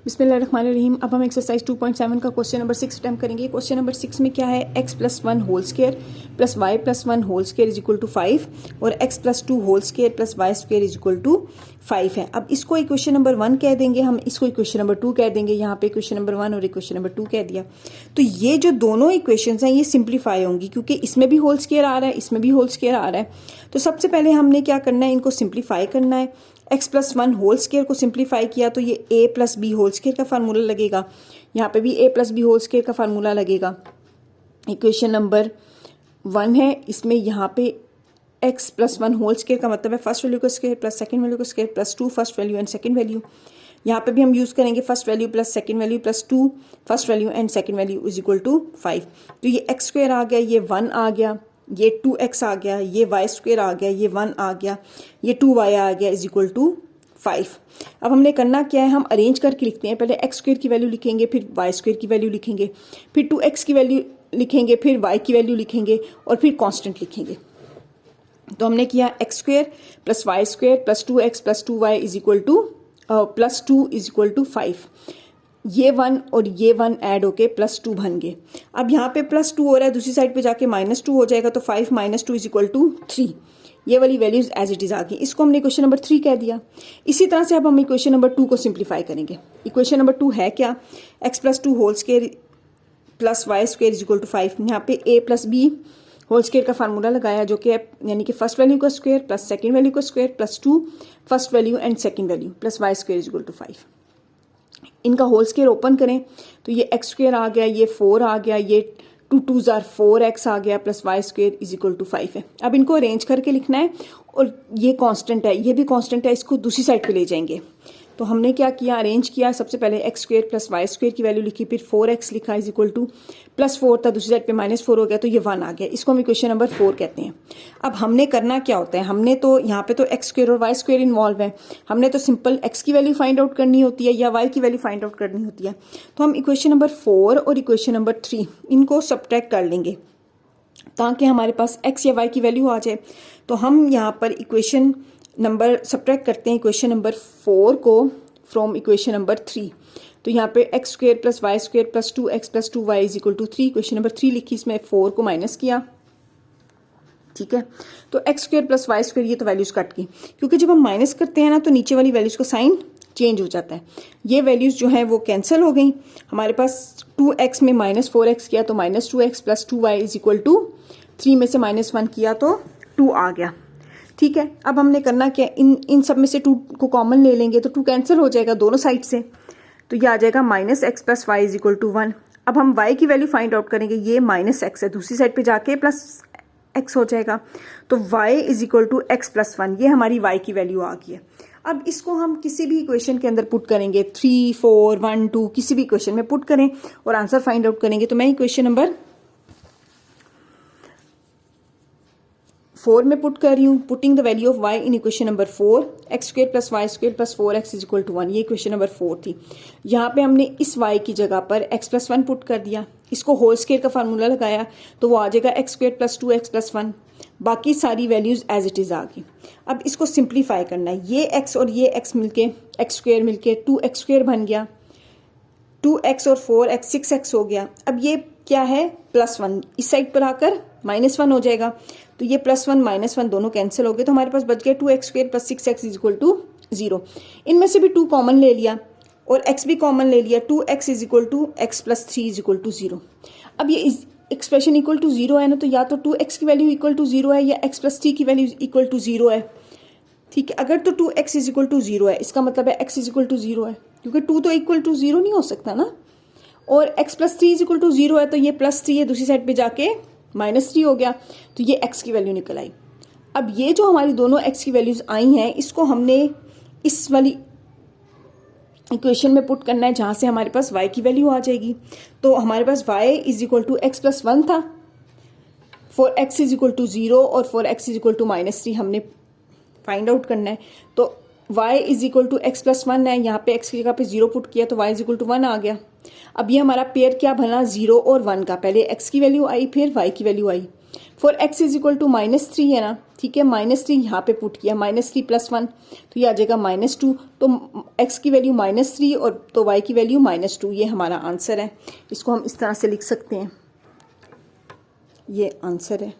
बिस्मिल्लाहिर्रहमानिर्रहीम। अब हम एक्सरसाइज 2.7 का क्वेश्चन नंबर 6 अटैम्प्ट करेंगे। क्वेश्चन नंबर 6 में क्या है, x plus 1 whole square plus y plus 1 whole square is equal to 5 और x plus 2 whole square plus y square is equal to 5 है। अब इसको इक्वेशन नंबर 1 कह देंगे, हम इसको इक्वेशन नंबर 2 कह देंगे। यहाँ पे इक्वेशन नंबर 1 और इक्वेशन नंबर 2 कह दिया। तो ये जो दोनों इक्वेशंस हैं ये सिंप्लीफाई होंगी, क्योंकि इसमें भी होल स्क्वायर आ रहा है, इसमें भी होल स्क्वायर आ रहा है। तो सबसे पहले हमने क्या करना है, इनको सिंप्लीफाई करना है। x प्लस 1 होल स्क्वायर को सिंप्लीफाई किया तो ये a plus b whole square का फार्मूला लगेगा। यहाँ पे भी a plus b whole square का फार्मूला लगेगा। इक्वेशन नंबर 1 है, इसमें यहाँ पे x प्लस 1 होल स्क्वायर का मतलब है फर्स्ट वैल्यू का स्क्वायर प्लस सेकंड वैल्यू का square plus 2 first value and second value. यहाँ पे भी हम यूज़ करेंगे first value plus second value plus 2 first value and second value is equal to 5। तो ये x स्क्वायर आ गया, ये 1 आ गया, ये 2x आ गया, ये y स्क्वायर आ गया, ये 1 आ गया, ये 2y आ गया इज इक्वल टू 5। अब हमने करना क्या है, हम अरेंज करके लिखते हैं। पहले x स्क्वायर की वैल्यू लिखेंगे, फिर y स्क्वायर की वैल्यू लिखेंगे, फिर 2x की वैल्यू लिखेंगे, फिर y की वैल्यू लिखेंगे और फिर कांस्टेंट लिखेंगे। तो हमने किया x square plus y square plus 2x plus 2y is equal to plus 2 is equal to 5। ये 1 और ये 1 ऐड होके प्लस 2 बन गए। अब यहाँ पे प्लस 2 हो रहा है, दूसरी साइड पे जाके माइनस 2 हो जाएगा, तो 5 माइनस 2 इज इक्वल टू 3। ये वाली वैल्यूज एज इट इज आ गई। इसको हमने इक्वेशन नंबर 3 कह दिया। इसी तरह से अब हम इक्वेशन नंबर 2 को सिंप्लीफाई करेंगे। इक्वेशन नंबर 2 है क्या, x plus 2 whole square plus y square is equal to 5। यहाँ पे a plus b whole square का फार्मूला लगाया, जो कि यानी कि फर्स्ट वैल्यू का स्क्वायर प्लस सेकंड वैल्यू का square plus 2 first value and second value plus y square is equal to 5। इनका होल स्क्वायर ओपन करें तो ये x स्क्वायर आ गया, ये 4 आ गया, ये 2 2s आर 4x आ गया plus y square is equal to 5 है। अब इनको अरेंज करके लिखना है और ये कांस्टेंट है, ये भी कांस्टेंट है, इसको दूसरी साइड पे ले जाएंगे। तो हमने क्या किया, अरेंज किया। सबसे पहले x square plus y square की वैल्यू लिखी, फिर 4x लिखा इज इक्वल टू प्लस 4 था, दूसरी साइड पे माइनस 4 हो गया, तो ये 1 आ गया। इसको हम इक्वेशन नंबर 4 कहते हैं। अब हमने करना क्या होता है, हमने तो यहाँ पे तो x स्क्वायर और वाई स्क्वायर इन्वॉल्व है। हमने तो सिंपल x की वैल्यू फाइंड आउट करनी होती है या y की वैल्यू फाइंड आउट करनी होती है। तो हम इक्वेशन नंबर 4 और इक्वेशन नंबर 3 इनको सब्ट्रैक्ट कर लेंगे ताकि हमारे पास x या y की वैल्यू आ जाए। तो हम यहाँ पर इक्वेशन नंबर सब्ट्रैक्ट करते हैं इक्वेशन नंबर 4 को फ्रॉम इक्वेशन नंबर 3। तो यहाँ पे x square plus y square plus 2x plus 2y is equal to 3। Equation number 3 लिखी, इसमें 4 को माइनस किया, ठीक है। तो x square plus y square ये तो वैल्यूज कट गई, क्योंकि जब हम माइनस करते हैं ना तो नीचे वाली वैल्यूज का साइन चेंज हो जाता है। ये वैल्यूज जो है वो कैंसिल हो गई। हमारे पास 2x में माइनस 4x किया तो minus 2x plus 2y is equal to 3 में से माइनस 1 किया तो 2 आ गया, ठीक है। अब हमने करना क्या, इन सब में से 2 को कॉमन ले लेंगे तो 2 कैंसिल हो जाएगा दोनों साइड से, तो ये आ जाएगा minus x plus y is equal to 1। अब हम y की वैल्यू फाइंड आउट करेंगे, ये माइनस एक्स है, दूसरी साइड पे जाके प्लस एक्स हो जाएगा, तो y is equal to x plus 1। ये हमारी y की वैल्यू आ गई है। अब इसको हम किसी भी इक्वेशन के अंदर पुट करेंगे, 3 4 1 2 किसी भी इक्वेशन में पुट करें और आंसर फाइंड आउट करेंगे। तो मैं इक्वेशन नंबर 4 में पुट कर रही हूँ, putting the value of y in equation number 4, x square plus y square plus 4x is equal to 1। ये इक्वेशन नंबर 4 थी। यहाँ पे हमने इस y की जगह पर x प्लस 1 पुट कर दिया, इसको होल स्क्वायर का फार्मूला लगाया तो वो आ जाएगा x square plus 2x plus 1। बाकी सारी वैल्यूज एज इट इज आ गई। अब इसको सिंप्लीफाई करना है, ये x और ये x मिलके x स्क्वायर मिलके 2x स्क्वायर बन गया, 2x और 4x 6x हो गया। अब ये क्या है, प्लस 1, इस साइड पर आकर माइनस 1 हो जाएगा, तो ये प्लस 1 माइनस 1 दोनों कैंसिल हो गए, तो हमारे पास बच गया 2x square plus 6x is equal to 0। इनमें से भी 2 कॉमन ले लिया और x भी कॉमन ले लिया, 2x is equal to x plus 3 is equal to 0। अब ये एक्सप्रेशन इक्वल टू 0 है ना, तो या तो 2x की वैल्यू इक्वल टू 0 है या x प्लस 3 की वैल्यू इक्वल टू 0 है, ठीक है। अगर तो 2x इज इक्वल टू 0 है, इसका मतलब है x इज इक्वल टू 0 है, क्योंकि 2 तो इक्वल टू 0 नहीं हो सकता ना। और x plus 3 is equal to 0 है, तो ये प्लस 3 है, दूसरी साइड पे जाके माइनस 3 हो गया, तो ये x की वैल्यू निकल आई। अब ये जो हमारी दोनों x की वैल्यूज आई हैं, इसको हमने इस वाली इक्वेशन में पुट करना है जहां से हमारे पास y की वैल्यू आ जाएगी। तो हमारे पास y is equal to x plus 1 था, for x is equal to 0 और for x is equal to minus 3 हमने फाइंड आउट करना है। तो y is equal to x plus 1 है, यहाँ पे x की जगह पे 0 पुट किया तो y इज इक्वल टू 1 आ गया। अब ये हमारा पेयर क्या बना, 0 और 1 का। पहले x की वैल्यू आई फिर y की वैल्यू आई। For x is equal to -3 है ना, ठीक है, -3 यहाँ पे पुट किया, -3 + 1 तो ये आ जाएगा -2, तो x की वैल्यू -3 और तो y की वैल्यू -2, ये हमारा आंसर है। इसको हम इस तरह से लिख सकते हैं, ये आंसर है।